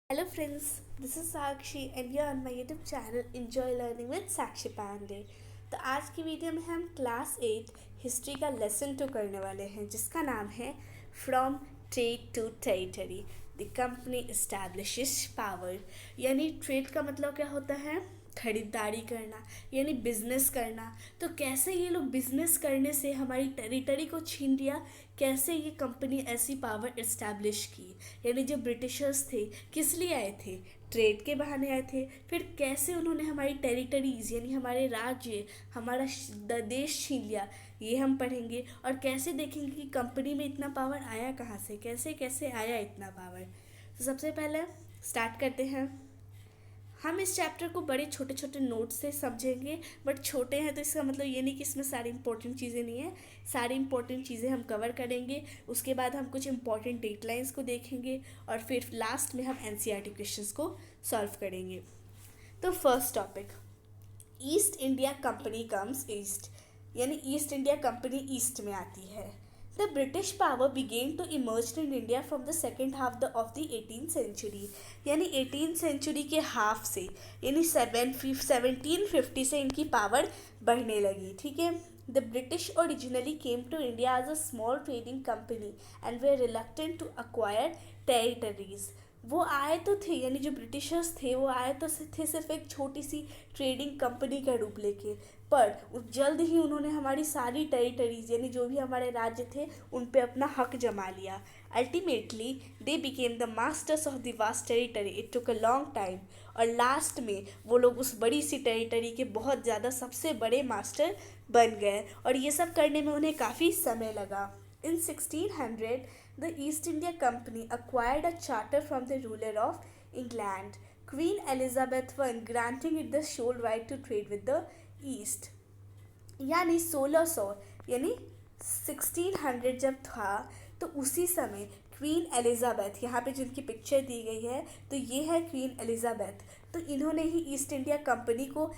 Hello friends, this is Sakshi and you're on my YouTube channel Enjoy Learning with Sakshi Pandey। तो आज की video में हम class 8 history का lesson 2 करने वाले हैं जिसका नाम है from trade to territory the company establishes power. यानी ट्रेड का मतलब क्या होता है? खरीदारी करना यानी बिजनेस करना। तो कैसे ये लोग बिजनेस करने से हमारी टेरिटरी को छीन लिया, कैसे ये कंपनी ऐसी पावर इस्टेब्लिश की। यानी जो ब्रिटिशर्स थे किस लिए आए थे? ट्रेड के बहाने आए थे। फिर कैसे उन्होंने हमारी टेरिटरीज यानी हमारे राज्य, हमारा देश छीन लिया, ये हम पढ़ेंगे। और कैसे देखेंगे कि कंपनी में इतना पावर आया कहाँ से, कैसे कैसे आया इतना पावर। तो सबसे पहले स्टार्ट करते हैं। हम इस चैप्टर को बड़े छोटे छोटे नोट्स से समझेंगे, बट छोटे हैं तो इसका मतलब ये नहीं कि इसमें सारी इंपॉर्टेंट चीज़ें नहीं हैं। सारी इंपॉर्टेंट चीज़ें हम कवर करेंगे। उसके बाद हम कुछ इंपॉर्टेंट डेटलाइंस को देखेंगे और फिर लास्ट में हम एनसीईआरटी क्वेश्चंस को सॉल्व करेंगे। तो first topic, east India company comes east, यानी ईस्ट इंडिया कंपनी ईस्ट में आती है। The British power began to emerge in India from the second half of the 18th century, यानी 18th सेंचुरी के half से, यानी 1750 से इनकी पावर बढ़ने लगी। ठीक है। The British originally came to India as a small trading company and were reluctant to acquire territories। वो आए तो थे, यानी जो ब्रिटिशर्स थे वो आए तो थे सिर्फ एक छोटी सी ट्रेडिंग कंपनी का रूप लेके, पर जल्द ही उन्होंने हमारी सारी टेरिटरीज यानी जो भी हमारे राज्य थे उन पे अपना हक जमा लिया। Ultimately they became the masters of the vast territory. It took a long time, और लास्ट में वो लोग उस बड़ी सी टेरिटरी के बहुत ज़्यादा सबसे बड़े मास्टर बन गए, और ये सब करने में उन्हें काफ़ी समय लगा। In 1600, the East India Company acquired a charter from the ruler of England, Queen Elizabeth I, granting it the sole right to trade with the East। यानी 1600, यानी 1600 जब था तो उसी समय क्वीन एलिजाबेथ, यहाँ पे जिनकी पिक्चर दी गई है तो ये है क्वीन एलिजाबेथ। तो इन्होंने ही ईस्ट इंडिया कंपनी को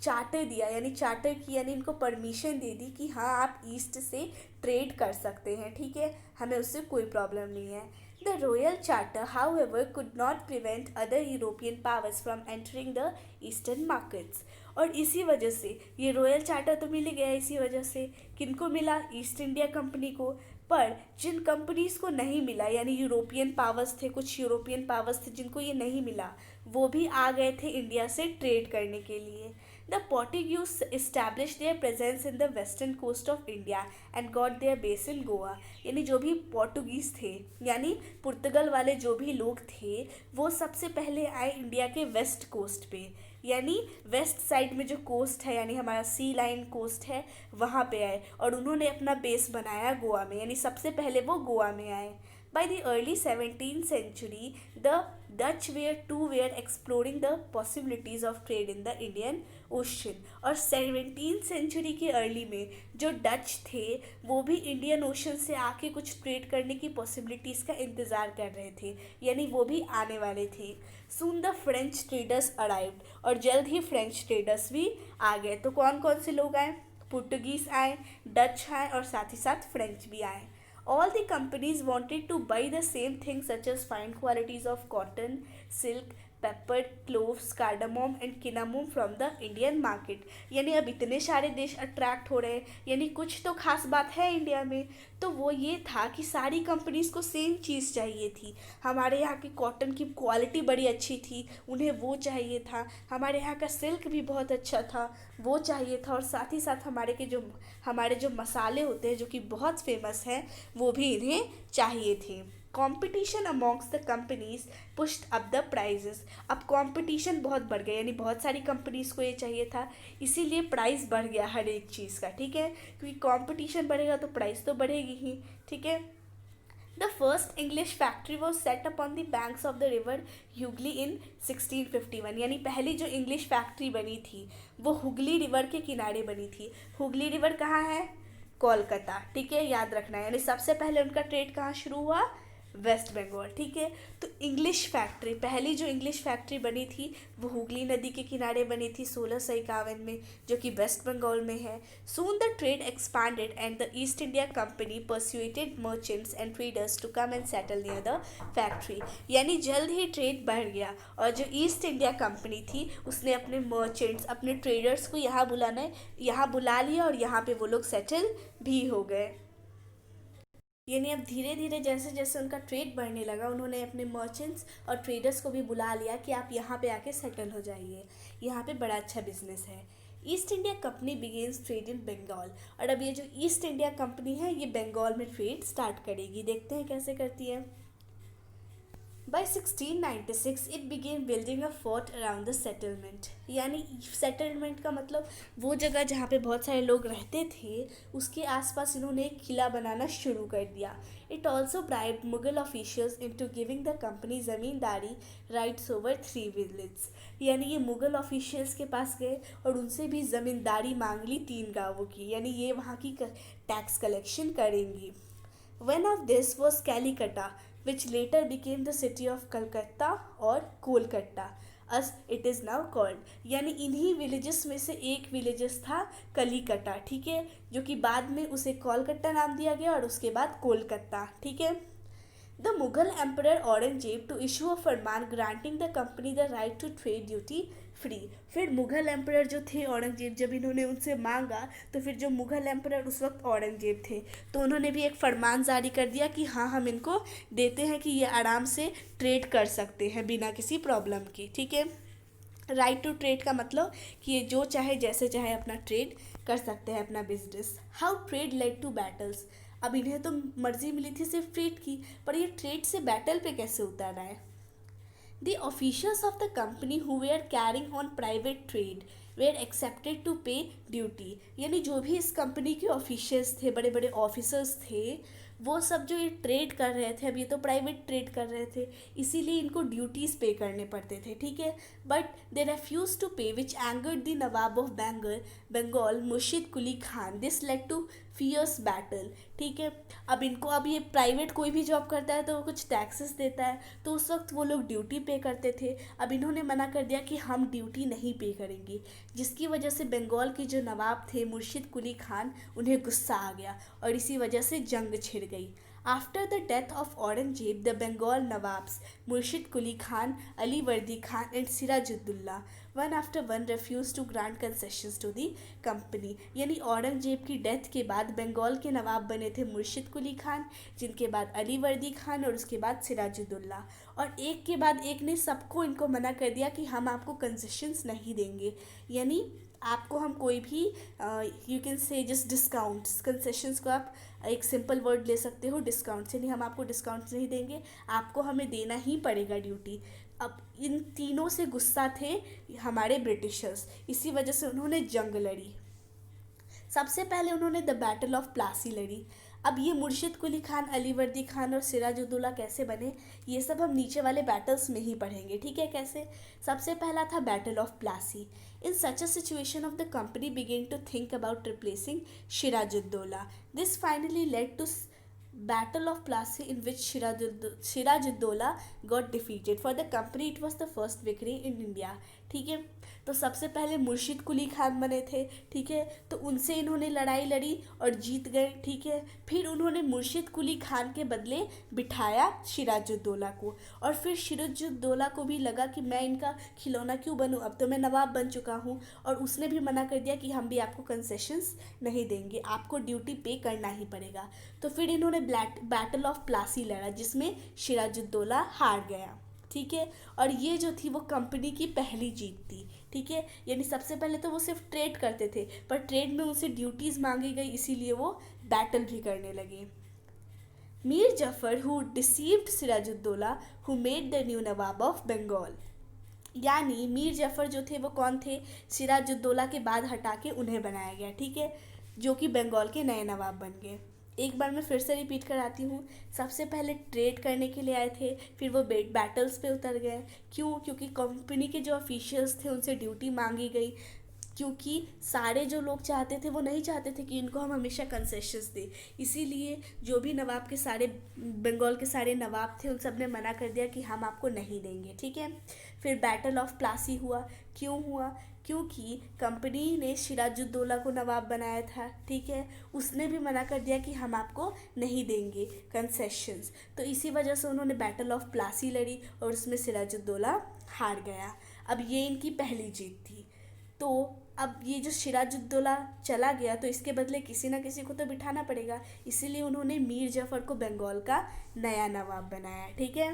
चार्टर दिया, यानी चार्टर की, यानी इनको परमिशन दे दी कि हाँ आप ईस्ट से ट्रेड कर सकते हैं। ठीक है, हमें उससे कोई प्रॉब्लम नहीं है। The royal charter however could not prevent other European powers from entering the eastern markets. और इसी वजह से ये रॉयल चार्टर तो मिल गया, इसी वजह से किनको मिला? ईस्ट इंडिया कंपनी को। पर जिन कंपनीज को नहीं मिला, यानी यूरोपियन पावर्स थे, कुछ यूरोपियन पावर्स थे जिनको ये नहीं मिला, वो भी आ गए थे इंडिया से ट्रेड करने के लिए। The Portuguese established their presence in the western coast of India and got their base in Goa. यानी जो भी पोर्टुगीज़ थे, यानी पुर्तगाल वाले जो भी लोग थे, वो सबसे पहले आए इंडिया के वेस्ट कोस्ट पे, यानी वेस्ट साइड में जो कोस्ट है, यानी हमारा सी लाइन कोस्ट है, वहाँ पे आए और उन्होंने अपना बेस बनाया गोवा में, यानी सबसे पहले वो गोवा में आए। By the early 17th century, the Dutch were exploring the possibilities of trade in the Indian Ocean। और 17th सेंचुरी के अर्ली में जो डच थे वो भी इंडियन ओशन से आके कुछ ट्रेड करने की पॉसिबिलिटीज़ का इंतज़ार कर रहे थे, यानी वो भी आने वाले थे। Soon the French traders arrived, और जल्द ही फ्रेंच ट्रेडर्स भी आ गए। तो कौन कौन से लोग आए? पुर्तगीज़ आए, डच आए और साथ ही साथ फ्रेंच भी आए। All the companies wanted to buy the same things such as fine qualities of cotton, silk, pepper, cloves, cardamom and cinnamon from the Indian market। यानी अब इतने सारे देश अट्रैक्ट हो रहे हैं, यानी कुछ तो खास बात है इंडिया में। तो वो ये था कि सारी कंपनीज को सेम चीज़ चाहिए थी। हमारे यहाँ की कॉटन की क्वालिटी बड़ी अच्छी थी, उन्हें वो चाहिए था। हमारे यहाँ का सिल्क भी बहुत अच्छा था, वो चाहिए था। और साथ ही साथ हमारे जो मसाले होते हैं जो कि बहुत फेमस हैं, वो भी इन्हें चाहिए थे। Competition amongst the companies pushed up the prices. अब कंपटीशन बहुत बढ़ गया, यानी बहुत सारी कंपनीज को ये चाहिए था, इसीलिए प्राइस बढ़ गया हर एक चीज़ का। ठीक है, क्योंकि कंपटीशन बढ़ेगा तो प्राइस तो बढ़ेगी ही। ठीक है। The first English factory was set up on the banks of the river Hugli in 1651। यानी पहली जो इंग्लिश फैक्ट्री बनी थी वो हुगली रिवर के किनारे बनी थी। हुगली रिवर कहाँ है? कोलकाता। ठीक है, याद रखना है। यानी सबसे पहले उनका ट्रेड कहाँ शुरू हुआ? वेस्ट बंगाल। ठीक है, तो इंग्लिश फैक्ट्री, पहली जो इंग्लिश फैक्ट्री बनी थी वो हुगली नदी के किनारे बनी थी 1651 में, जो कि वेस्ट बंगाल में है। Soon the trade expanded and the East India Company persuaded merchants and traders to come and settle near the factory. यानी जल्द ही ट्रेड बढ़ गया और जो ईस्ट इंडिया कंपनी थी उसने अपने मर्चेंट्स, अपने ट्रेडर्स को यहाँ बुला लिया और यहाँ पे वो लोग सेटल भी हो गए। यानी अब धीरे धीरे जैसे जैसे उनका ट्रेड बढ़ने लगा, उन्होंने अपने मर्चेंट्स और ट्रेडर्स को भी बुला लिया कि आप यहाँ पे आके सेटल हो जाइए, यहाँ पे बड़ा अच्छा बिजनेस है। East India Company begins trade in Bengal. और अब ये जो ईस्ट इंडिया कंपनी है ये बंगाल में ट्रेड स्टार्ट करेगी। देखते हैं कैसे करती है। By 1696 it began building a fort around the settlement। यानी सेटलमेंट का मतलब वो जगह जहाँ पे बहुत सारे लोग रहते थे उसके आसपास इन्होंने एक किला बनाना शुरू कर दिया। It also bribed Mughal officials into giving the company ज़मींदारी rights over 3 village. यानी ये मुगल ऑफिशियल्स के पास गए और उनसे भी ज़मींदारी मांग ली 3 गांवों की, यानी ये वहाँ की टैक्स कलेक्शन करेंगी। One of this was Calicut, which later became the city of Calcutta और Kolkata as it is now called। यानी इन्हीं विलेजेस में से एक विलेजेस था कलिकटा। ठीक है, जो कि बाद में उसे कोलकाता नाम दिया गया और उसके बाद कोलकाता। ठीक है। The Mughal emperor Aurangzeb to issue a farman granting the company the right to trade duty free. फिर मुगल एम्परर जो थे औरंगजेब, जब इन्होंने उनसे मांगा तो फिर जो मुगल एम्परर उस वक्त औरंगजेब थे तो उन्होंने भी एक फरमान जारी कर दिया कि हाँ हम इनको देते हैं कि ये आराम से ट्रेड कर सकते हैं बिना किसी प्रॉब्लम की। ठीक है, राइट टू ट्रेड का मतलब कि ये जो चाहे जैसे चाहे अपना ट्रेड कर सकते हैं, अपना business. How trade led to battles. अब इन्हें तो मर्जी मिली थी सिर्फ ट्रेड की, पर ये ट्रेड से बैटल पे कैसे उतर रहा है। The officials of the company who were carrying on private trade were accepted to pay duty। यानी जो भी इस कंपनी के ऑफिशियल्स थे, बड़े बड़े ऑफिसर्स थे, वो सब जो ये ट्रेड कर रहे थे, अब ये तो प्राइवेट ट्रेड कर रहे थे इसीलिए इनको ड्यूटीज़ पे करने पड़ते थे। ठीक है, but they refuse to pay which angered the Nawab of Bengal Murshid Quli Khan. This led to fierce battle. ठीक है, अब ये प्राइवेट कोई भी जॉब करता है तो वो कुछ टैक्सेस देता है, तो उस वक्त वो लोग ड्यूटी पे करते थे। अब इन्होंने मना कर दिया कि हम ड्यूटी नहीं पे करेंगे, जिसकी वजह से बंगाल के जो नवाब थे मुर्शिद कुली खान, उन्हें गुस्सा आ गया और इसी वजह से जंग छिड़ गई। After the death of Aurangzeb the Bengal nawabs Murshid Quli Khan, Alivardi Khan and Sirajuddaulah one after one refuse to grant concessions to the company. यानी औरंगजेब की डेथ के बाद बंगाल के नवाब बने थे मुर्शिद कुली खान, जिनके बाद अली वर्दी खान और उसके बाद सिराजुद्दौला, और एक के बाद एक ने सबको इनको मना कर दिया कि हम आपको कंसेशंस नहीं देंगे। यानी आपको हम कोई भी you can say just discounts, concessions को आप एक सिंपल वर्ड ले सकते हो डिस्काउंट्स, यानी हम आपको डिस्काउंट्स नहीं देंगे, आपको हमें देना ही पड़ेगा ड्यूटी। अब इन तीनों से गुस्सा थे हमारे ब्रिटिशर्स, इसी वजह से उन्होंने जंग लड़ी। सबसे पहले उन्होंने द बैटल ऑफ प्लासी लड़ी। अब ये मुर्शिद कुली खान, अली वर्दी खान और सिराजुद्दौला कैसे बने, ये सब हम नीचे वाले बैटल्स में ही पढ़ेंगे। ठीक है, कैसे। सबसे पहला था battle of Plassey. In such a situation of the company began to think about replacing Sirajuddaulah. This finally led to Battle of Plassey in which Sirajuddaulah got defeated. For the company it was the first victory in India। ठीक है, तो सबसे पहले मुर्शिद कुली खान बने थे। ठीक है, तो उनसे इन्होंने लड़ाई लड़ी और जीत गए। ठीक है, फिर उन्होंने मुर्शिद कुली खान के बदले बिठाया सिराजुद्दौला को, और फिर सिराजुद्दौला को भी लगा कि मैं इनका खिलौना क्यों बनूं, अब तो मैं नवाब बन चुका हूं, और उसने भी मना कर दिया कि हम भी आपको कंसेशंस नहीं देंगे, आपको ड्यूटी पे करना ही पड़ेगा। तो फिर इन्होंने बैटल ऑफ प्लासी लड़ा जिसमें सिराजुद्दौला हार गया। ठीक है, और ये जो थी वो कंपनी की पहली जीत थी। ठीक है, यानी सबसे पहले तो वो सिर्फ ट्रेड करते थे, पर ट्रेड में उनसे ड्यूटीज़ मांगी गई, इसीलिए वो बैटल भी करने लगे। Mir Jafar who deceived Sirajuddaulah who made the new nawab of Bengal. यानी मीर जफर जो थे वो कौन थे, सिराजुद्दौला के बाद हटा के उन्हें बनाया गया। ठीक है, जो कि बंगाल के नए नवाब बन गए। एक बार मैं फिर से रिपीट कराती हूँ। सबसे पहले ट्रेड करने के लिए आए थे, फिर वो बैटल्स पे उतर गए। क्यों? क्योंकि कंपनी के जो ऑफिशियल्स थे उनसे ड्यूटी मांगी गई, क्योंकि सारे जो लोग चाहते थे वो नहीं चाहते थे कि इनको हम हमेशा कंसेशंस दें। इसीलिए जो भी नवाब के सारे बंगाल के सारे नवाब थे उन सब ने मना कर दिया कि हम आपको नहीं देंगे, ठीक है। फिर बैटल ऑफ प्लासी हुआ। क्यों हुआ? क्योंकि कंपनी ने सिराजुद्दौला को नवाब बनाया था, ठीक है। उसने भी मना कर दिया कि हम आपको नहीं देंगे कंसेशंस, तो इसी वजह से उन्होंने बैटल ऑफ प्लासी लड़ी और उसमें सिराजुद्दौला हार गया। अब ये इनकी पहली जीत थी। तो अब ये जो सिराजुद्दौला चला गया तो इसके बदले किसी ना किसी को तो बिठाना पड़ेगा, इसीलिए उन्होंने मीर जफ़र को बंगाल का नया नवाब बनाया, ठीक है।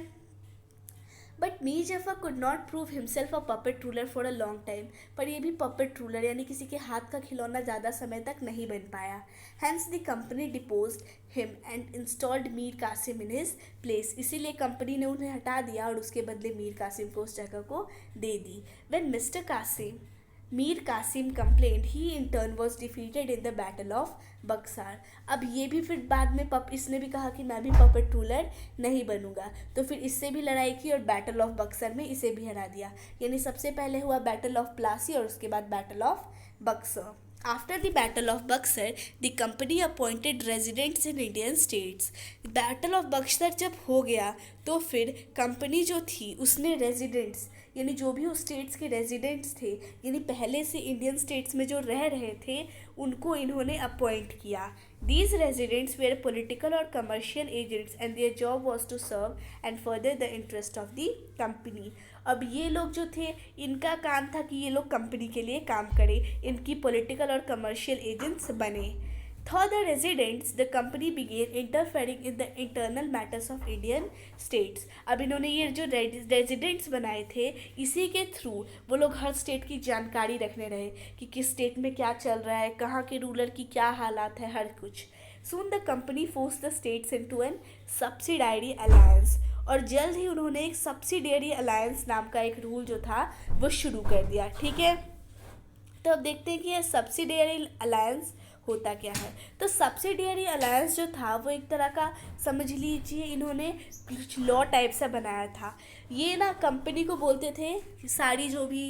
But Mir Zafar could not prove himself a puppet ruler for a long time. पर ये भी पपेट रूलर यानी किसी के हाथ का खिलौना ज़्यादा समय तक नहीं बन पाया। Hence the company deposed him and installed Mir Qasim in his place. इसीलिए कंपनी ने उन्हें हटा दिया और उसके बदले मीर कासिम को उस जगह को दे दी। When mister Qasim Mir Qasim complaint he in turn was defeated in the battle of Buxar. अब ये भी फिर बाद में इसने भी कहा कि मैं भी पपेट रूलर नहीं बनूंगा, तो फिर इससे भी लड़ाई की और बैटल ऑफ बक्सर में इसे भी हरा दिया। यानी सबसे पहले हुआ बैटल ऑफ प्लासी और उसके बाद battle of Buxar. After the Battle of Buxar, the company appointed residents in Indian states. Battle of Buxar जब हो गया तो फिर कंपनी जो थी उसने रेजिडेंट्स यानी जो भी उस स्टेट्स के रेजिडेंट्स थे यानी पहले से इंडियन स्टेट्स में जो रह रहे थे उनको इन्होंने अपॉइंट किया। These residents were political or commercial agents and their job was to serve and further the interest of the company. अब ये लोग जो थे इनका काम था कि ये लोग कंपनी के लिए काम करें, इनकी पॉलिटिकल और कमर्शियल एजेंट्स बने। Through the residents, the company began interfering in the internal matters of Indian states. अब इन्होंने ये जो रेजिडेंट्स बनाए थे इसी के थ्रू वो लोग हर स्टेट की जानकारी रखने रहे कि किस स्टेट में क्या चल रहा है, कहाँ के रूलर की क्या हालात है, हर कुछ। Soon the company forced the states into an subsidiary alliance. और जल्द ही उन्होंने एक सब्सिडियरी अलायंस नाम का एक रूल जो था वो शुरू कर दिया, ठीक है। तो अब देखते हैं कि यह सब्सिडियरी अलायंस होता क्या है। तो सब्सिडियरी अलायंस जो था वो एक तरह का समझ लीजिए इन्होंने कुछ लॉ टाइप से बनाया था। ये ना कंपनी को बोलते थे कि सारी जो भी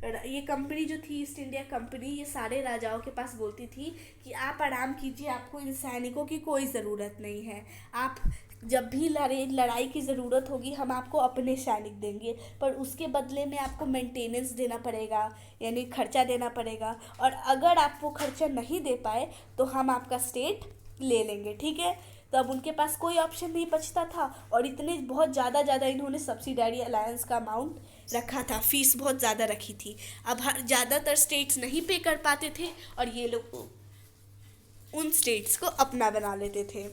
ये कंपनी जो थी ईस्ट इंडिया कंपनी ये सारे राजाओं के पास बोलती थी कि आप आराम कीजिए, आपको इन सैनिकों की कोई ज़रूरत नहीं है, आप जब भी लड़ाई की ज़रूरत होगी हम आपको अपने सैनिक देंगे, पर उसके बदले में आपको मेंटेनेंस देना पड़ेगा यानी खर्चा देना पड़ेगा, और अगर आप वो खर्चा नहीं दे पाए तो हम आपका स्टेट ले लेंगे, ठीक है। तो अब उनके पास कोई ऑप्शन नहीं बचता था और इतने बहुत ज़्यादा इन्होंने सब्सिडारी अलायंस का अमाउंट रखा था, फीस बहुत ज़्यादा रखी थी। अब ज़्यादातर स्टेट्स नहीं पे कर पाते थे और ये लोग उन स्टेट्स को अपना बना लेते थे।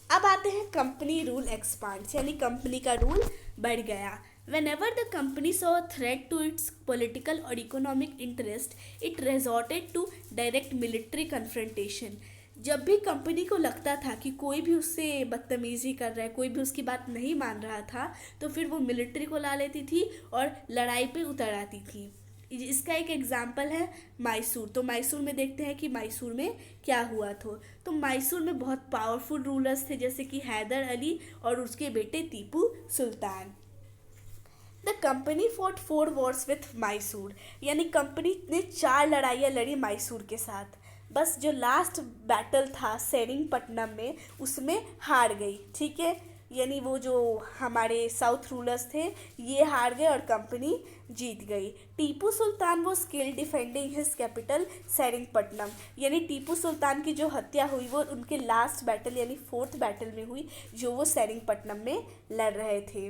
अब आते हैं कंपनी रूल एक्सपांड्स यानी कंपनी का रूल बढ़ गया। Whenever the company saw a threat to its political or economic interest, it resorted to direct military confrontation. जब भी कंपनी को लगता था कि कोई भी उससे बदतमीज़ी कर रहा है, कोई भी उसकी बात नहीं मान रहा था, तो फिर वो मिलिट्री को ला लेती थी और लड़ाई पे उतर आती थी। इसका एक एग्जाम्पल है मैसूर। तो मैसूर में देखते हैं कि मैसूर में क्या हुआ तो मैसूर में बहुत पावरफुल रूलर्स थे जैसे कि हैदर अली और उसके बेटे Tipu Sultan. The company fought 4 wars with Mysore यानी कंपनी ने 4 लड़ाइयाँ लड़ी मैसूर के साथ। बस जो लास्ट बैटल था सेरिंगपट्टनम में उसमें हार गई, ठीक है। यानी वो जो हमारे साउथ रूलर्स थे ये हार गए और कंपनी जीत गई। टीपू सुल्तान वो skill defending his capital Seringapatam यानी टीपू सुल्तान की जो हत्या हुई वो उनके लास्ट बैटल यानी 4th बैटल में हुई जो वो सेरिंगपट्टनम में लड़ रहे थे,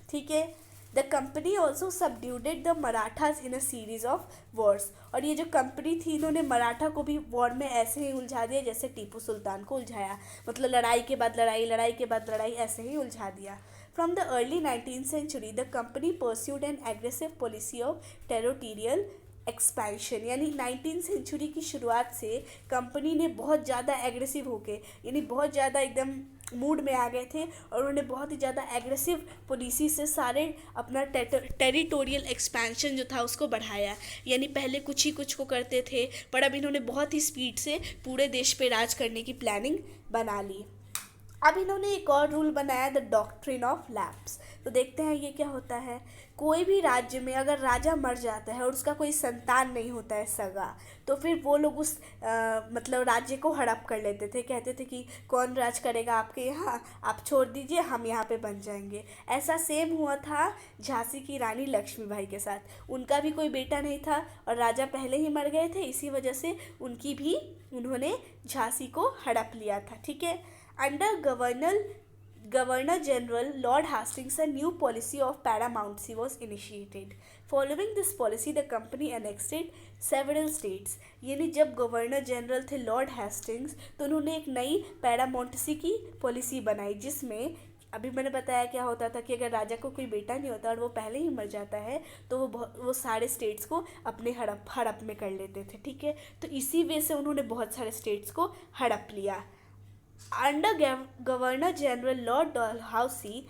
ठीक है। The company also subdued the Marathas in a series of wars. और ये जो कंपनी थी इन्होंने मराठा को भी वॉर में ऐसे ही उलझा दिया जैसे टीपू सुल्तान को उलझाया, मतलब लड़ाई के बाद लड़ाई, लड़ाई के बाद लड़ाई, ऐसे ही उलझा दिया। From the early 19th century the company pursued an aggressive policy of territorial expansion यानी 19th सेंचुरी की शुरुआत से कंपनी ने बहुत ज़्यादा एग्रेसिव होके यानी बहुत ज़्यादा एकदम मूड में आ गए थे और उन्होंने बहुत ही ज़्यादा एग्रेसिव पॉलिसी से सारे अपना टेरिटोरियल एक्सपेंशन जो था उसको बढ़ाया। यानी पहले कुछ ही कुछ को करते थे पर अब इन्होंने बहुत ही स्पीड से पूरे देश पे राज करने की प्लानिंग बना ली। अब इन्होंने एक और रूल बनाया, द डॉक्ट्रिन ऑफ लैप्स। तो देखते हैं ये क्या होता है। कोई भी राज्य में अगर राजा मर जाता है और उसका कोई संतान नहीं होता है सगा, तो फिर वो लोग उस मतलब राज्य को हड़प कर लेते थे, कहते थे कि कौन राज करेगा आपके यहाँ, आप छोड़ दीजिए, हम यहाँ पे बन जाएंगे। ऐसा सेम हुआ था झांसी की रानी लक्ष्मीबाई के साथ। उनका भी कोई बेटा नहीं था और राजा पहले ही मर गए थे, इसी वजह से उनकी भी उन्होंने झांसी को हड़प लिया था। ठीक है। Under Governor General Lord Hastings, a new policy of paramountcy was initiated. Following this policy, the company annexed several states. यानी जब गवर्नर जनरल थे लॉर्ड हेस्टिंग्स, तो उन्होंने एक नई पैरामाउंटसी की पॉलिसी बनाई, जिसमें अभी मैंने बताया क्या होता था कि अगर राजा को कोई बेटा नहीं होता और वो पहले ही मर जाता है, तो वो सारे स्टेट्स को अपने हड़प में कर लेते थे। ठीक है। तो इसी वे से उन्होंने बहुत सारे स्टेट्स को हड़प लिया। Under governor general Lord Dalhousie,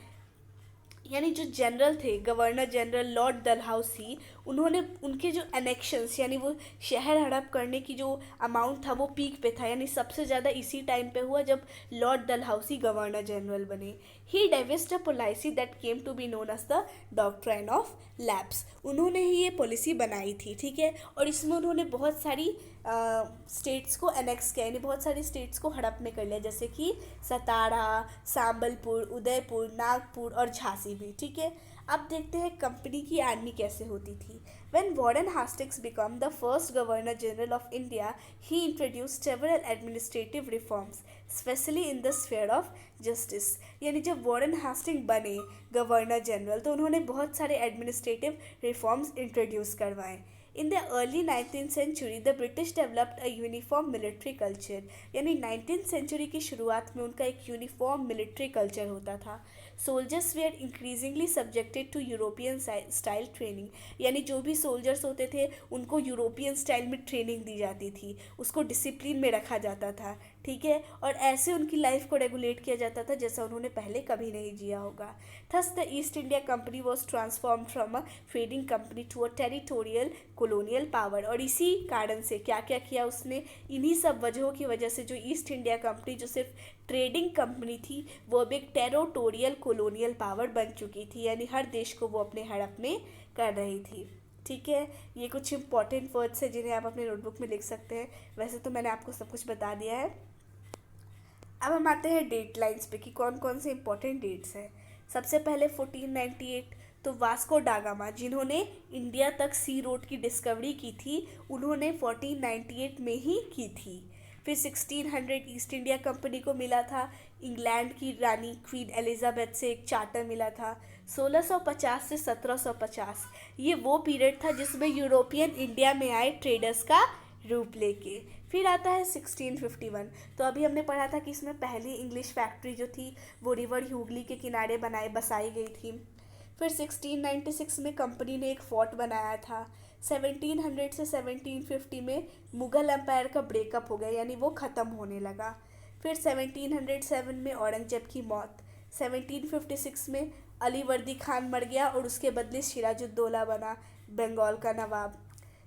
यानी जो जनरल थे गवर्नर जनरल लॉर्ड डलहौसी, उन्होंने उनके जो एनेक्शंस यानी वो शहर हड़प करने की जो अमाउंट था वो पीक पे था, यानी सबसे ज़्यादा इसी टाइम पे हुआ जब लॉर्ड डलहौसी गवर्नर जनरल बने। He devised a policy that came to be known as the doctrine of lapse. उन्होंने ही ये पॉलिसी बनाई थी। ठीक है। और इसमें उन्होंने बहुत सारी स्टेट्स को एनेक्स किया, यानी बहुत सारी स्टेट्स को हड़प में कर लिया, जैसे कि सतारा, संबलपुर, उदयपुर, नागपुर और झांसी भी। ठीक है। अब देखते हैं कंपनी की आर्मी कैसे होती थी। When Warren Hastings became the first Governor General of India, he introduced several administrative reforms, especially in the sphere of justice. यानी जब वॉरेन हास्टिंग बने गवर्नर जनरल, तो उन्होंने बहुत सारे एडमिनिस्ट्रेटिव रिफॉर्म्स इंट्रोड्यूस करवाए। In the early 19th century, the British developed a uniform military culture. यानी 19th century की शुरुआत में उनका एक यूनिफॉर्म मिलिट्री कल्चर होता था। Soldiers were increasingly subjected to European style training, यानी जो भी सोल्जर्स होते थे उनको यूरोपियन स्टाइल में ट्रेनिंग दी जाती थी, उसको डिसिप्लिन में रखा जाता था। ठीक है। और ऐसे उनकी लाइफ को रेगुलेट किया जाता था जैसा उन्होंने पहले कभी नहीं जिया होगा। Thus the East India Company was transform from a trading company to a territorial colonial power. और इसी कारण से क्या क्या किया उसने, इन्हीं सब वजहों की वजह से जो ईस्ट इंडिया कंपनी जो सिर्फ ट्रेडिंग कंपनी थी, वो अब एक टेरिटोरियल कॉलोनियल पावर बन चुकी थी, यानी हर देश को वो अपने हड़प में कर रही थी। ठीक है। ये कुछ इंपॉर्टेंट वर्ड्स हैं जिन्हें आप अपने नोटबुक में लिख सकते हैं। वैसे तो मैंने आपको सब कुछ बता दिया है। अब हम आते हैं डेट लाइन्स पे कि कौन कौन से इंपॉर्टेंट डेट्स हैं। सबसे पहले 1498, तो वास्को डागामा जिन्होंने इंडिया तक सी रोड की डिस्कवरी की थी, उन्होंने 1498 में ही की थी। फिर 1600 ईस्ट इंडिया कंपनी को मिला था इंग्लैंड की रानी क्वीन एलिजाबेथ से एक चार्टर मिला था। 1650 से 1750 ये वो पीरियड था जिसमें यूरोपियन इंडिया में आए ट्रेडर्स का रूप लेके। फिर आता है 1651, तो अभी हमने पढ़ा था कि इसमें पहली इंग्लिश फैक्ट्री जो थी वो रिवर ह्यूगली के किनारे बसाई गई थी। फिर 1696 में कंपनी ने एक फोर्ट बनाया था। 1700 से 1750 में मुग़ल एम्पायर का ब्रेकअप हो गया, यानी वो ख़त्म होने लगा। फिर 1707 में औरंगजेब की मौत। 1756 में अली वर्दी खान मर गया और उसके बदले सिराजुद्दौला बना बंगाल का नवाब।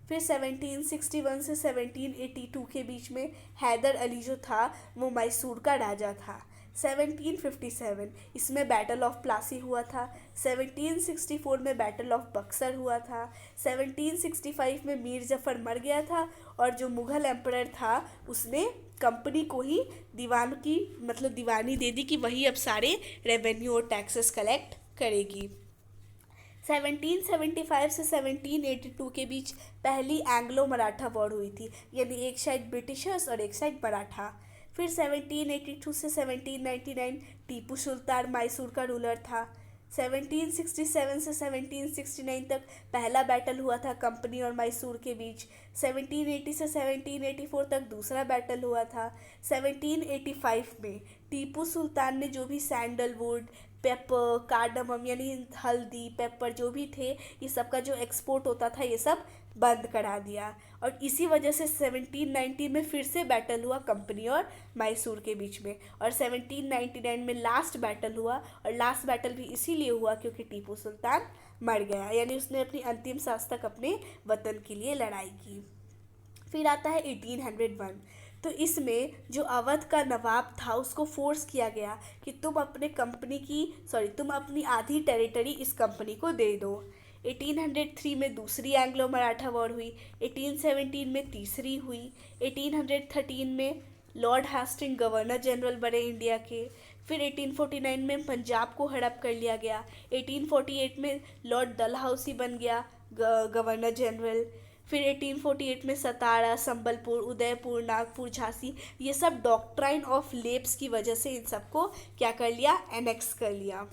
फिर 1761 से 1782 के बीच में हैदर अली जो था वो मैसूर का राजा था। 1757 इसमें बैटल ऑफ प्लासी हुआ था। 1764 में बैटल ऑफ बक्सर हुआ था। 1765 में मीर जफ़र मर गया था और जो मुग़ल एम्परर था उसने कंपनी को ही दीवानी दे दी कि वही अब सारे रेवेन्यू और टैक्सेस कलेक्ट करेगी। 1775 से 1782 के बीच पहली एंग्लो मराठा वॉर हुई थी, यानी एक साइड ब्रिटिशर्स और एक साइड मराठा। फिर 1782 से 1799 टीपू सुल्तान मैसूर का रूलर था। 1767 से 1769 तक पहला बैटल हुआ था कंपनी और मैसूर के बीच। 1780 से 1784 तक दूसरा बैटल हुआ था। 1785 में टीपू सुल्तान ने जो भी सैंडलवुड, पेपर, कार्डमम यानी हल्दी, पेपर जो भी थे, ये सब का जो एक्सपोर्ट होता था ये सब बंद करा दिया। और इसी वजह से 1790 में फिर से बैटल हुआ कंपनी और मैसूर के बीच में। और 1799 में लास्ट बैटल हुआ, और लास्ट बैटल भी इसीलिए हुआ क्योंकि टीपू सुल्तान मर गया, यानी उसने अपनी अंतिम सांस तक अपने वतन के लिए लड़ाई की। फिर आता है 1801, तो इसमें जो अवध का नवाब था उसको फोर्स किया गया कि तुम अपनी आधी टेरिटरी इस कंपनी को दे दो। 1803 में दूसरी एंग्लो मराठा वॉर हुई, 1817 में तीसरी हुई, 1813 में लॉर्ड हास्टिंग गवर्नर जनरल बने इंडिया के। फिर 1849 में पंजाब को हड़प कर लिया गया, 1848 में लॉर्ड डलहौसी बन गया गवर्नर जनरल। फिर 1848 में सतारा, संबलपुर, उदयपुर, नागपुर, झांसी, ये सब डॉक्ट्राइन ऑफ लेप्स की वजह से इन सबको क्या कर लिया, एनेक्स कर लिया।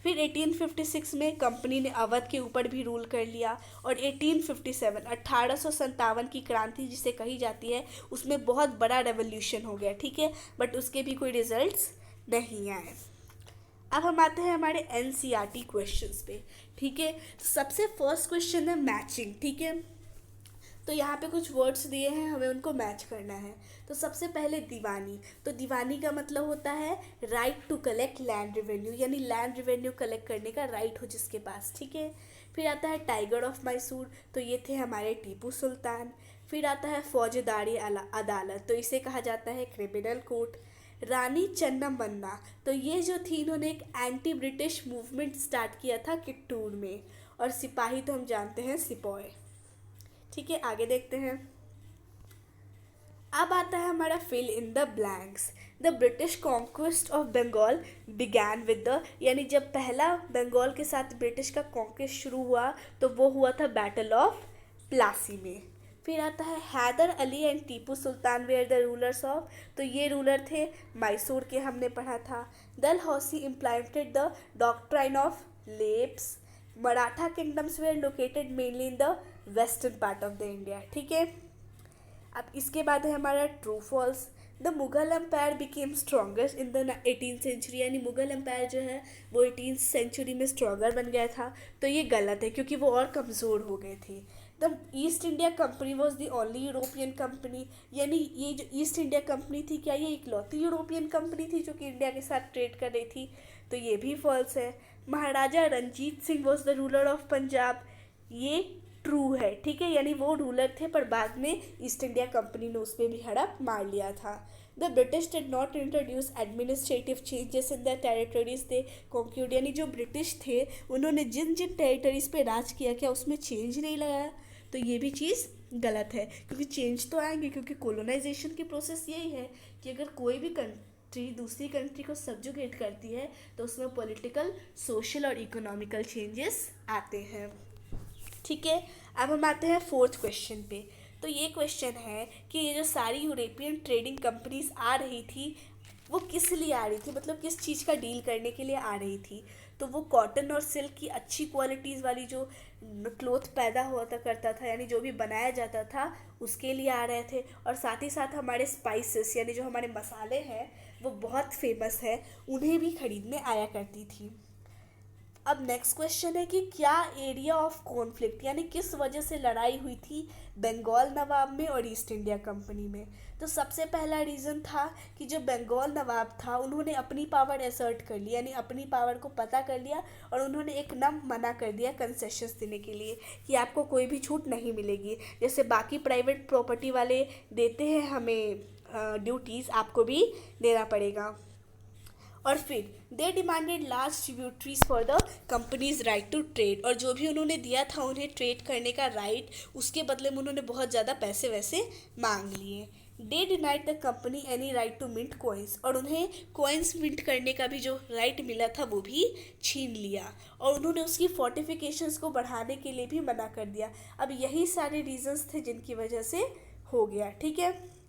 फिर 1856 में कंपनी ने अवध के ऊपर भी रूल कर लिया, और 1857 की क्रांति जिसे कही जाती है उसमें बहुत बड़ा रेवोल्यूशन हो गया, ठीक है, बट उसके भी कोई रिजल्ट्स नहीं आए। अब हम आते हैं हमारे एनसीईआरटी क्वेश्चंस पे, ठीक है। सबसे फर्स्ट क्वेश्चन है मैचिंग, ठीक है। तो यहाँ पे कुछ वर्ड्स दिए हैं, हमें उनको मैच करना है। तो सबसे पहले दीवानी, तो दीवानी का मतलब होता है right to collect land revenue, यानी लैंड रेवेन्यू कलेक्ट करने का राइट हो जिसके पास, ठीक है। फिर आता है टाइगर ऑफ मैसूर, तो ये थे हमारे टीपू सुल्तान। फिर आता है फौजदारी अदालत, तो इसे कहा जाता है क्रिमिनल कोर्ट। रानी चन्नामन्ना, तो ये जो थी इन्होंने एक एंटी ब्रिटिश मूवमेंट स्टार्ट किया था कित्तूर में। और सिपाही तो हम जानते हैं सिपॉय, ठीक है। आगे देखते हैं। अब आता है हमारा fill in the blanks. The British conquest of Bengal began with the, यानी जब पहला बंगाल के साथ ब्रिटिश का कॉन्क्वेस्ट शुरू हुआ तो वो हुआ था बैटल ऑफ प्लासी में। फिर आता है Hyder Ali and Tipu Sultan were the rulers of, तो ये रूलर थे मैसूर के, हमने पढ़ा था। Dalhousie implemented the doctrine of lapse. Maratha kingdoms were located mainly in the western part of the India, ठीक है। अब इसके बाद है हमारा true false. The Mughal empire became stronger in the 18th century, यानी मुगल एम्पायर जो है वो 18th सेंचुरी में स्ट्रॉन्गर बन गया था। तो ये गलत है क्योंकि वो और कमज़ोर हो गए थे। The East India Company was the only European company, यानी ये जो ईस्ट इंडिया कंपनी थी, क्या ये इकलौती यूरोपियन कंपनी थी जो कि इंडिया के साथ ट्रेड कर रही थी, तो ये भी फॉल्स है। Maharaja Ranjit Singh was the ruler of Punjab, ये ट्रू है, ठीक है, यानी वो रूलर थे पर बाद में ईस्ट इंडिया कंपनी ने उस पर भी हड़प मार लिया था। The British did not introduce administrative changes in the territories they conquered, यानी जो ब्रिटिश थे उन्होंने जिन जिन टेरिटरीज पे राज किया क्या उसमें चेंज नहीं लगाया, तो ये भी चीज़ गलत है क्योंकि चेंज तो आएंगे, क्योंकि कोलोनाइजेशन की प्रोसेस यही है कि अगर कोई भी कंट्री दूसरी कंट्री को सब्जुगेट करती है तो उसमें पॉलिटिकल, सोशल और इकोनॉमिकल चेंजेस आते हैं, ठीक है। अब हम आते हैं फोर्थ क्वेश्चन पे। तो ये क्वेश्चन है कि ये जो सारी यूरोपियन ट्रेडिंग कंपनीज आ रही थी वो किस लिए आ रही थी, मतलब किस चीज़ का डील करने के लिए आ रही थी। तो वो कॉटन और सिल्क की अच्छी क्वालिटीज़ वाली जो क्लोथ पैदा होता करता था, यानी जो भी बनाया जाता था उसके लिए आ रहे थे। और साथ ही साथ हमारे स्पाइसेस, यानी जो हमारे मसाले हैं वो बहुत फेमस है, उन्हें भी खरीदने आया करती थी। अब नेक्स्ट क्वेश्चन है कि क्या एरिया ऑफ कॉन्फ्लिक्ट, यानी किस वजह से लड़ाई हुई थी बंगाल नवाब में और ईस्ट इंडिया कंपनी में। तो सबसे पहला रीज़न था कि जो बंगाल नवाब था उन्होंने अपनी पावर असर्ट कर लिया, यानी अपनी पावर को पता कर लिया और उन्होंने एक नम मना कर दिया कंसेशंस देने के लिए कि आपको कोई भी छूट नहीं मिलेगी, जैसे बाकी प्राइवेट प्रॉपर्टी वाले देते हैं हमें ड्यूटीज़, आपको भी देना पड़ेगा। और फिर they demanded large tributaries for the company's right to trade, और जो भी उन्होंने दिया था उन्हें ट्रेड करने का राइट, उसके बदले में उन्होंने बहुत ज़्यादा पैसे वैसे मांग लिए। They denied the company any right to mint coins, और उन्हें कॉइन्स मिंट करने का भी जो राइट मिला था वो भी छीन लिया, और उन्होंने उसकी फोर्टिफिकेशंस को बढ़ाने के लिए भी मना कर दिया। अब यही सारे रीजंस थे जिनकी वजह से हो गया, ठीक है।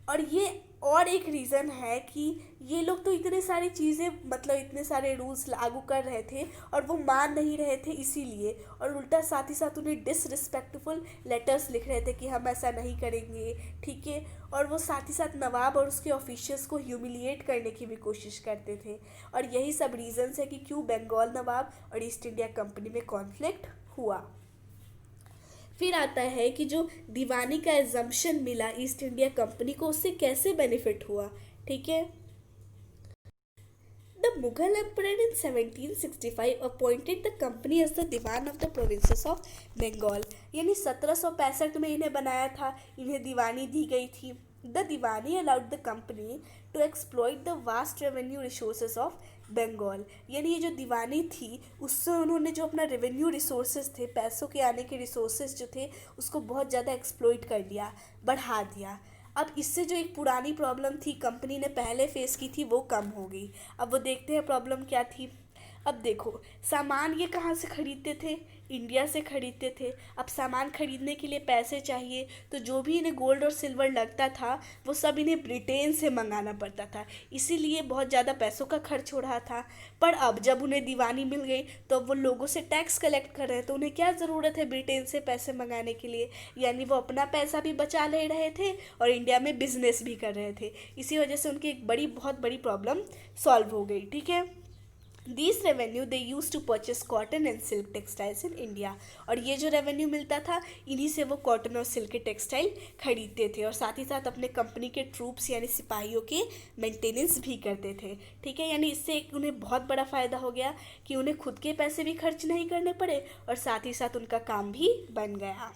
और ये और एक रीज़न है कि ये लोग तो इतने सारी चीज़ें, मतलब इतने सारे रूल्स लागू कर रहे थे और वो मान नहीं रहे थे इसीलिए, और उल्टा साथ ही साथ उन्हें डिसरिस्पेक्टफुल लेटर्स लिख रहे थे कि हम ऐसा नहीं करेंगे, ठीक है। और वो साथ ही साथ नवाब और उसके ऑफिशियल्स को ह्यूमिलिएट करने की भी कोशिश करते थे, और यही सब रीज़न्स है कि क्यों बंगाल नवाब और ईस्ट इंडिया कंपनी में कॉन्फ्लिक्ट हुआ। फिर आता है कि जो दीवानी का एग्जम्पशन मिला ईस्ट इंडिया कंपनी को, उससे कैसे बेनिफिट हुआ, ठीक है। The Mughal emperor in 1765 appointed the company as the diwan of the provinces of Bengal, यानी 1765 में इन्हें बनाया था, इन्हें दीवानी दी गई थी। The Diwani allowed the company to exploit the vast revenue resources of Bengal. यानी ये जो दीवानी थी उससे उन्होंने जो अपना रेवेन्यू रिसोर्सेज थे, पैसों के आने के रिसोर्सेज जो थे उसको बहुत ज़्यादा एक्सप्लॉइट कर लिया, बढ़ा दिया। अब इससे जो एक पुरानी प्रॉब्लम थी कंपनी ने पहले फेस की थी वो कम हो गई। अब वो देखते हैं प्रॉब्लम क्या थी। अब देखो, सामान ये कहाँ से खरीदते थे? इंडिया से खरीदते थे। अब सामान खरीदने के लिए पैसे चाहिए, तो जो भी इन्हें गोल्ड और सिल्वर लगता था वो सब इन्हें ब्रिटेन से मंगाना पड़ता था, इसीलिए बहुत ज़्यादा पैसों का खर्च हो रहा था। पर अब जब उन्हें दीवानी मिल गई तो अब वो लोगों से टैक्स कलेक्ट कर रहे हैं, तो उन्हें क्या ज़रूरत है ब्रिटेन से पैसे मंगाने के लिए? यानी वो अपना पैसा भी बचा ले रहे थे और इंडिया में बिजनेस भी कर रहे थे। इसी वजह से उनकी एक बहुत बड़ी प्रॉब्लम सॉल्व हो गई। ठीक है, These revenue they used to purchase cotton and silk textiles in India। और ये जो रेवेन्यू मिलता था इन्हीं से वो कॉटन और सिल्क के टेक्सटाइल खरीदते थे और साथ ही साथ अपने कंपनी के ट्रूप्स यानी सिपाहियों के मेंटेनेंस भी करते थे। ठीक है, यानी इससे एक उन्हें बहुत बड़ा फ़ायदा हो गया कि उन्हें खुद के पैसे भी खर्च नहीं करने पड़े और साथ ही साथ उनका काम भी बन गया।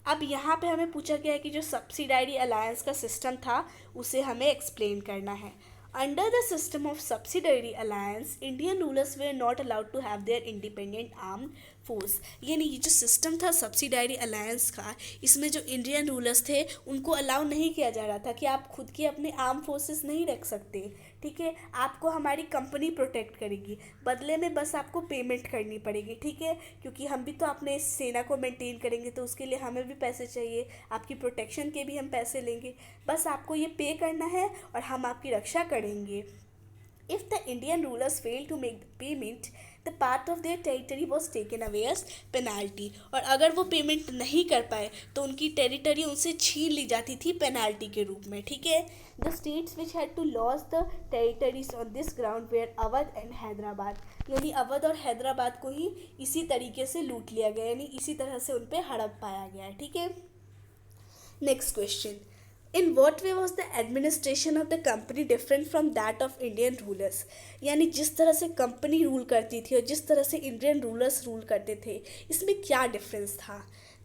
अब यहाँ पे हमें पूछा गया है कि जो सब्सिडायरी अलायंस का सिस्टम था उसे हमें एक्सप्लेन करना है। Under the system of subsidiary alliance, Indian rulers were not allowed to have their independent armed force। यानी ये जो सिस्टम था सब्सिडायरी अलायंस का, इसमें जो इंडियन रूलर्स थे उनको अलाउ नहीं किया जा रहा था कि आप खुद की अपने आर्म फोर्सेस नहीं रख सकते। ठीक है, आपको हमारी कंपनी प्रोटेक्ट करेगी, बदले में बस आपको पेमेंट करनी पड़ेगी। ठीक है, क्योंकि हम भी तो अपने सेना को मेंटेन करेंगे तो उसके लिए हमें भी पैसे चाहिए, आपकी प्रोटेक्शन के भी हम पैसे लेंगे, बस आपको ये पे करना है और हम आपकी रक्षा करेंगे। If the Indian rulers failed to make the payment, the part of their territory was taken away as penalty। और अगर वो पेमेंट नहीं कर पाए तो उनकी टेरिटरी उनसे छीन ली जाती थी पेनाल्टी के रूप में। ठीक है, the states which had to lose the territories on this ground were Awadh and Hyderabad. यानी अवध और हैदराबाद को ही इसी तरीके से लूट लिया गया, यानी इसी तरह से उन पर हड़प पाया गया है। ठीक है, next question, in what way was the administration of the company different from that of Indian rulers. यानी जिस तरह से कंपनी रूल करती थी और जिस तरह से इंडियन रूलर्स रूल करते थे इसमें क्या डिफरेंस था?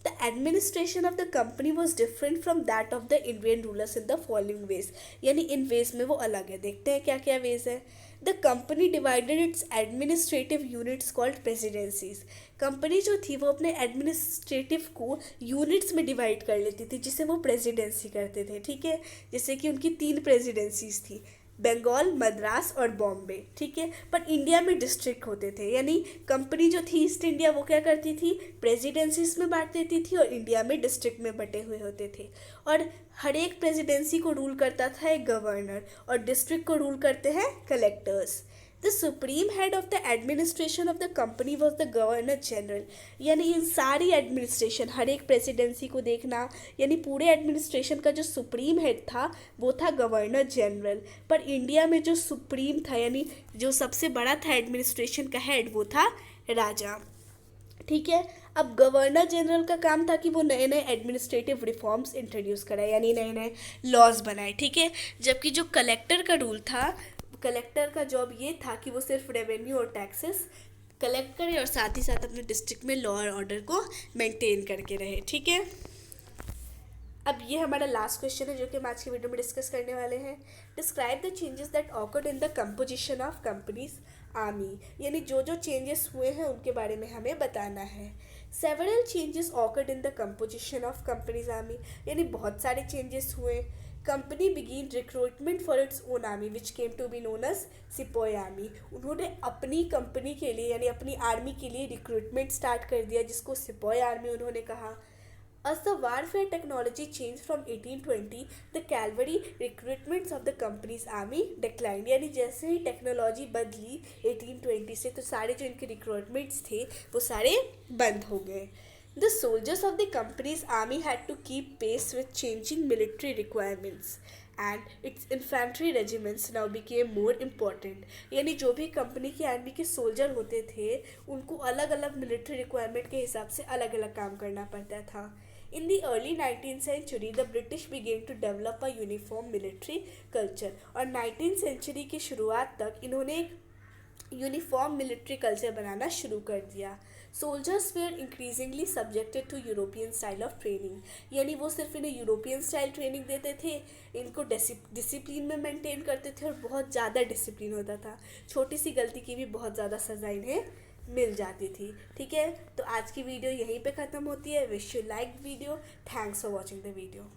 The administration of the company was different from that of the Indian rulers in the following veg. यानी इन वेज में वो अलग है, देखते हैं क्या क्या वेज है। The company divided it's administrative units called presidencies. Company जो थी वो अपने एडमिनिस्ट्रेटिव को यूनिट्स में डिवाइड कर लेती थी जिसे वो प्रेसिडेंसी करते थे। ठीक है, जैसे कि उनकी 3 प्रेसिडेंसीज थी, बंगाल, मद्रास और बॉम्बे। ठीक है, पर इंडिया में डिस्ट्रिक्ट होते थे, यानी कंपनी जो थी ईस्ट इंडिया वो क्या करती थी, प्रेसिडेंसीज में बांट देती थी और इंडिया में डिस्ट्रिक्ट में बटे हुए होते थे। और हर एक प्रेसिडेंसी को रूल करता था एक गवर्नर और डिस्ट्रिक्ट को रूल करते हैं collectors. The supreme head of the administration of the company was the governor general. यानी इन सारी एडमिनिस्ट्रेशन, हर एक प्रेसिडेंसी को देखना, यानी पूरे एडमिनिस्ट्रेशन का जो सुप्रीम हेड था वो था गवर्नर जनरल। पर इंडिया में जो सुप्रीम था यानी जो सबसे बड़ा था एडमिनिस्ट्रेशन का हेड वो था राजा। ठीक है, अब गवर्नर जनरल का काम था कि वो नए नए एडमिनिस्ट्रेटिव रिफॉर्म्स इंट्रोड्यूस कराए, यानी नए नए लॉज बनाए। ठीक है, जबकि जो कलेक्टर का रूल था, कलेक्टर का जॉब ये था कि वो सिर्फ रेवेन्यू और टैक्सेस कलेक्ट करे और साथ ही साथ अपने डिस्ट्रिक्ट में लॉ और ऑर्डर को मेंटेन करके रहे। ठीक है, अब ये हमारा लास्ट क्वेश्चन है जो कि हम आज की वीडियो में डिस्कस करने वाले हैं। Describe the changes that awkward in the composition of company's army. यानी जो जो चेंजेस हुए हैं उनके बारे में हमें बताना है। Several changes occurred in the composition of company's army. यानी बहुत सारे चेंजेस हुए। Company began recruitment for its own army which came to be known as sepoy army. उन्होंने अपनी कंपनी के लिए यानी अपनी आर्मी के लिए रिक्रूटमेंट स्टार्ट कर दिया जिसको सिपोय आर्मी उन्होंने कहा। As the warfare technology changed from 1820, the cavalry recruitments of the company's army declined। यानी जैसे ही टेक्नोलॉजी बदली 1820 से तो सारे जो इनके रिक्रूटमेंट्स थे वो सारे बंद हो गए। The soldiers of the company's army had to keep pace with changing military requirements and its infantry regiments now became more important। यानी जो भी कंपनी की आर्मी के सोल्जर होते थे उनको अलग अलग मिलिट्री रिक्वायरमेंट के हिसाब से अलग अलग काम करना पड़ता था। In the early 19th century, the British began to develop a uniform military culture। और 19th century की शुरुआत तक इन्होंने एक यूनिफॉर्म मिलिट्री कल्चर बनाना शुरू कर दिया। Soldiers were increasingly subjected to European style of training. यानी वो सिर्फ इन्हें यूरोपियन स्टाइल ट्रेनिंग देते थे, इनको डिसिप्लिन में मेंटेन करते थे और बहुत ज़्यादा डिसिप्लिन होता था। छोटी सी गलती की भी बहुत ज़्यादा सज़ा इन्हें मिल जाती थी। ठीक है, तो आज की वीडियो यहीं पे ख़त्म होती है। Wish you like video. Thanks for watching the video.